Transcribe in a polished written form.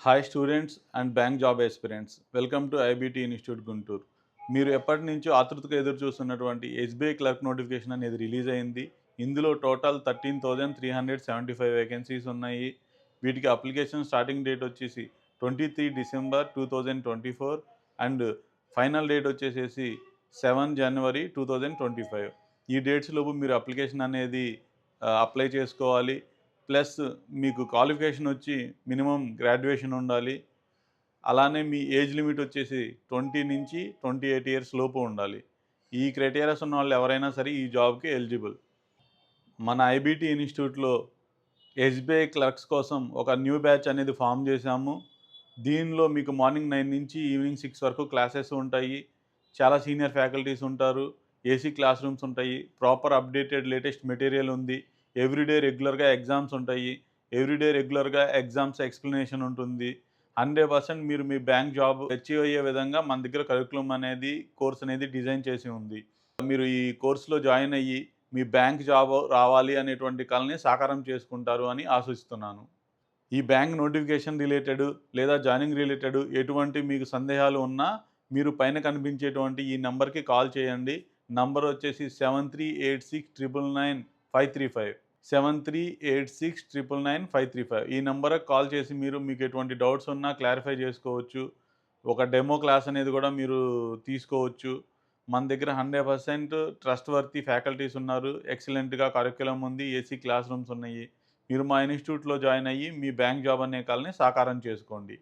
Hi students and bank job aspirants, welcome to iBT institute Guntur. మీరు ఎప్పటి నుంచో ఆతృతగా ఎదురు చూస్తున్నటువంటి ఎస్బీఐ క్లర్క్ నోటిఫికేషన్ అనేది రిలీజ్ అయింది. ఇందులో టోటల్ 13,375 వేకెన్సీస్ ఉన్నాయి. వీటికి అప్లికేషన్ స్టార్టింగ్ డేట్ వచ్చేసి 23 డిసెంబర్ 2024 అండ్ ఫైనల్ డేట్ వచ్చేసేసి 7 జనవరి 2025. ఈ డేట్స్ లోపు మీరు అప్లికేషన్ అనేది అప్లై చేసుకోవాలి. ప్లస్ మీకు క్వాలిఫికేషన్ వచ్చి మినిమం గ్రాడ్యుయేషన్ ఉండాలి. అలానే మీ ఏజ్ లిమిట్ వచ్చేసి 20 నుంచి 28 ఇయర్స్ లోపు ఉండాలి. ఈ క్రైటీరియాస్ ఉన్న వాళ్ళు ఎవరైనా సరే ఈ జాబ్‌కి ఎలిజిబుల్. మన ఐబీటీ ఇన్‌స్టిట్యూట్‌లో ఎస్‌బీఐ క్లర్క్స్ కోసం ఒక న్యూ బ్యాచ్ అనేది ఫార్మ్ చేశాము. దీనిలో మీకు మార్నింగ్ 9 నుంచి ఈవినింగ్ 6 వరకు క్లాసెస్ ఉంటాయి. చాలా సీనియర్ ఫ్యాకల్టీస్ ఉంటారు. ఏసీ క్లాస్ రూమ్స్ ఉంటాయి. ప్రాపర్ అప్డేటెడ్ లేటెస్ట్ మెటీరియల్ ఉంది. ఎవ్రీడే రెగ్యులర్‌గా ఎగ్జామ్స్ ఉంటాయి. ఎవ్రీడే రెగ్యులర్‌గా ఎగ్జామ్స్ ఎక్స్‌ప్లనేషన్ ఉంటుంది. 100% మీరు మీ బ్యాంక్ జాబ్ అచీవ్ అయ్యే విధంగా మన దగ్గర కరిక్యులమ్ అనేది, కోర్స్ అనేది డిజైన్ చేసి ఉంది. మీరు ఈ కోర్స్‌లో జాయిన్ అయ్యి మీ బ్యాంక్ జాబ్ రావాలి అనేటువంటి కలని సాకారం చేసుకుంటారు అని ఆశిస్తున్నాను. ఈ బ్యాంక్ నోటిఫికేషన్ రిలేటెడ్ లేదా జాయినింగ్ రిలేటెడ్ ఎటువంటి మీకు సందేహాలు ఉన్నా మీరు పైన కనిపించేటువంటి ఈ నంబర్‌కి కాల్ చేయండి. నంబర్ వచ్చేసి 7386999535. 7386999535. ఈ నంబర్‌కి కాల్ చేసి మీకు ఎటువంటి డౌట్స్ ఉన్నా క్లారిఫై చేసుకోవచ్చు. ఒక డెమో క్లాస్ అనేది కూడా మీరు తీసుకోవచ్చు. మన దగ్గర 100% ట్రస్ట్ వర్తీ ఫ్యాకల్టీస్ ఉన్నారు. ఎక్సలెంట్‌గా కరిక్యులమ్ ఉంది. ఏసీ క్లాస్ రూమ్స్ ఉన్నాయి. మీరు మా ఇన్‌స్టిట్యూట్‌లో జాయిన్ అయ్యి మీ బ్యాంక్ జాబ్ అనే కలని సాకారం చేసుకోండి.